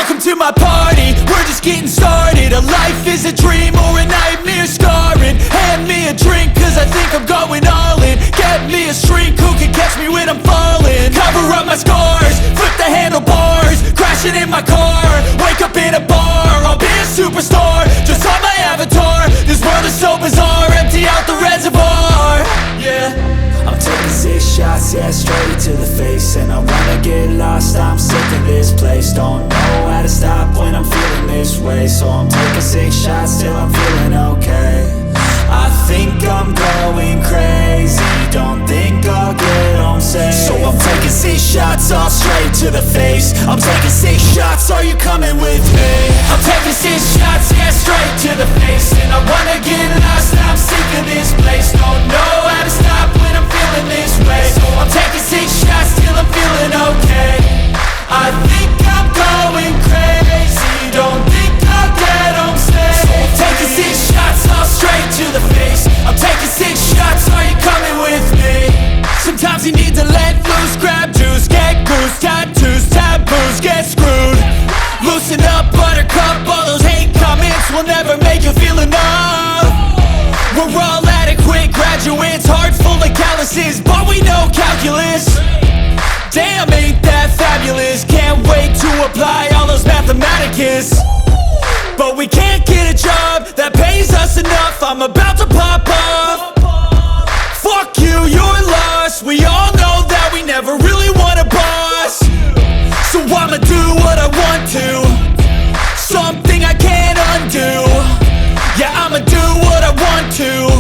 Welcome to my party, we're just getting started. A life is a dream or a nightmare scarring. Hand me a drink cause I think I'm going all in. Get me a shrink who can catch me when I'm falling. Cover up my scars, flip the handlebars. Crashing in my car, wake up in a bar. I'll be a superstar, just on my avatar. This world is so bizarre, empty out the reservoir. Yeah, I'm taking 6 shots, yeah, straight to the face. And I wanna get lost, I'm sick of this place. Don't know how to stop when I'm feeling this way. So I'm taking 6 shots till I'm feeling okay. I think I'm going crazy, don't think I'll get home safe. So I'm taking 6 shots, all straight to the face. I'm taking 6 shots, are you coming with me? I'm taking 6 shots, yeah, straight to the face. And I wanna get lost, I'm sick of this place. Don't know how to stop when I'm feeling this way. So I'm taking 6 shots till I'm feeling okay. I think I'm going crazy, don't think I'll get home safe. So I'm taking 6 shots, all straight to the face. I'm taking 6 shots, are you coming with me? Sometimes you need to let loose, grab juice, get goose, tattoos, taboos, get screwed. Loosen up, buttercup, all those hate comments will never make you feel enough. We're all adequate graduates, heart full of calluses, but we know calculus. Damn, ain't that fabulous? Can't wait to apply all those mathematicus. But we can't get a job that pays us enough. I'm about to pop up. Fuck you, you're lost. We all know that we never really want a boss. So I'ma do what I want to, something I can't undo. Yeah, I'ma do what I want to,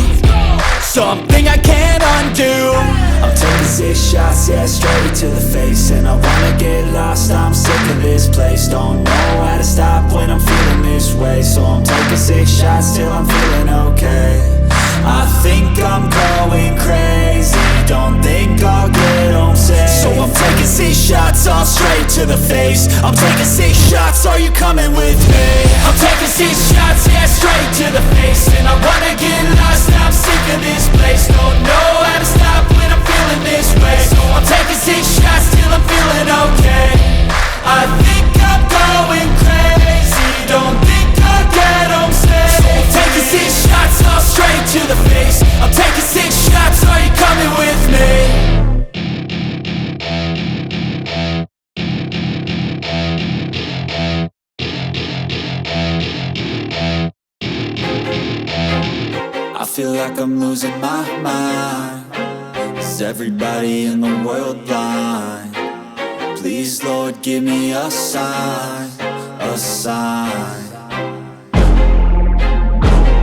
something I can't undo. I'm taking 6 shots, yeah, straight to the face. And I wanna get lost, I'm sick of this place. Don't know how to stop when I'm feeling this way. So I'm taking 6 shots till I'm feeling okay. I think I'm going crazy, don't think I'll get home safe. So I'm taking 6 shots, all straight to the face. I'm taking 6 shots, are you coming with me? I'm taking 6 shots, yeah, straight to the face. And I wanna get lost, I'm sick of this place. Don't know how to stop when I'm feeling this way. So I'm taking 6 shots till I'm feeling okay. I think I'm going crazy, don't think I'll get home safe. So I'm taking 6 shots, all straight to the face. I'm taking 6 shots, are you coming with me? I feel like I'm losing my mind. Is everybody in the world blind? Please, Lord, give me a sign, a sign.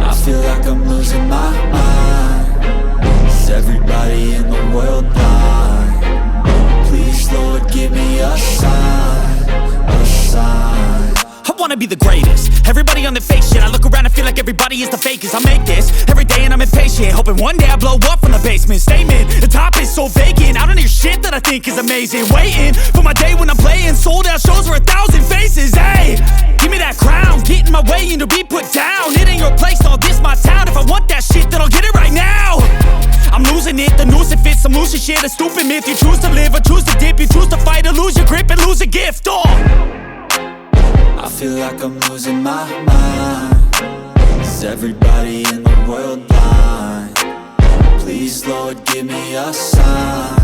I feel like I'm losing my mind. Is everybody in the world blind? Please, Lord, give me a sign, a sign. I wanna be the greatest. Everybody on the fake shit. I look around and feel like everybody is the fakest. I make this every day and I'm impatient, hoping one day I blow up from the basement. Statement, the top is so vacant. I don't hear shit that I think is amazing. Waiting for my day when I'm playing sold out shows for 1,000 faces. Hey, give me that crown, get in my way and to be put down. It ain't your place, no, this my town. If I want that shit, then I'll get it right now. I'm losing it, the noose it fits. Some losing shit, a stupid myth. You choose to live or choose to dip. You choose to fight or lose your grip and lose a gift. I feel like I'm losing my mind. Is everybody in the world blind? Please, Lord, give me a sign,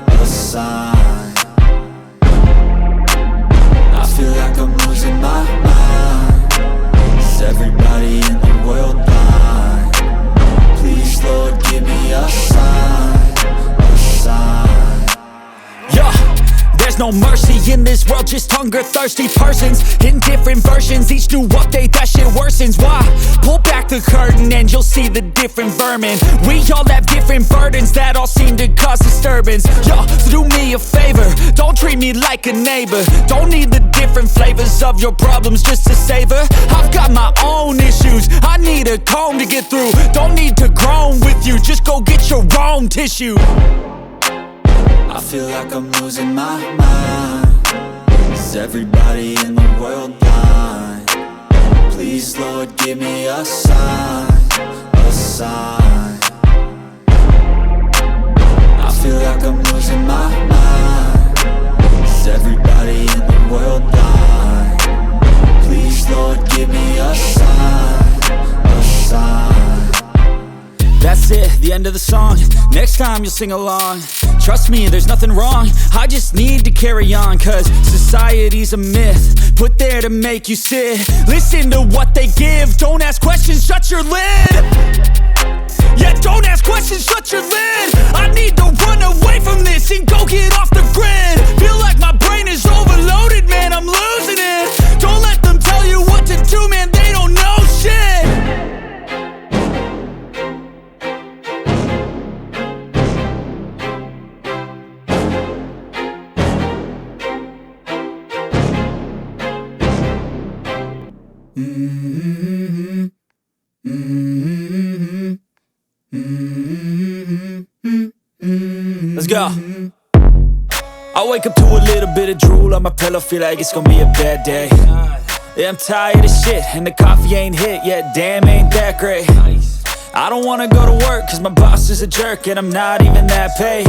a sign. I feel like I'm losing my mind. Is everybody in the world blind? Please, Lord, give me a sign, a sign. Yeah. There's no mercy in this world, just hunger-thirsty persons in different versions. Each new update, that shit worsens. Why? Pull back the curtain and you'll see the different vermin. We all have different burdens that all seem to cause disturbance. Yo, so do me a favor, don't treat me like a neighbor. Don't need the different flavors of your problems just to savor. I've got my own issues, I need a comb to get through. Don't need to groan with you, just go get your own tissue. I feel like I'm losing my mind. Is everybody in the world blind? Please, Lord, give me a sign, a sign. I feel like I'm losing my mind. Is everybody in the world blind? end of the song. Next time you'll sing along. Trust me, there's nothing wrong. I just need to carry on, cause society's a myth put there to make you sit. Listen to what they give. Don't ask questions, shut your lid. Yeah, don't ask questions, shut your lid. I need to run away from this and go get off the grid. Feel like my brain is overloaded, man, I'm losing it. Don't let them tell you what to do, man, they don't know shit. Let's go. I wake up to a little bit of drool on my pillow, feel like it's gonna be a bad day. Yeah, I'm tired of shit, and the coffee ain't hit yet, damn, ain't that great. I don't wanna go to work, cause my boss is a jerk, and I'm not even that paid.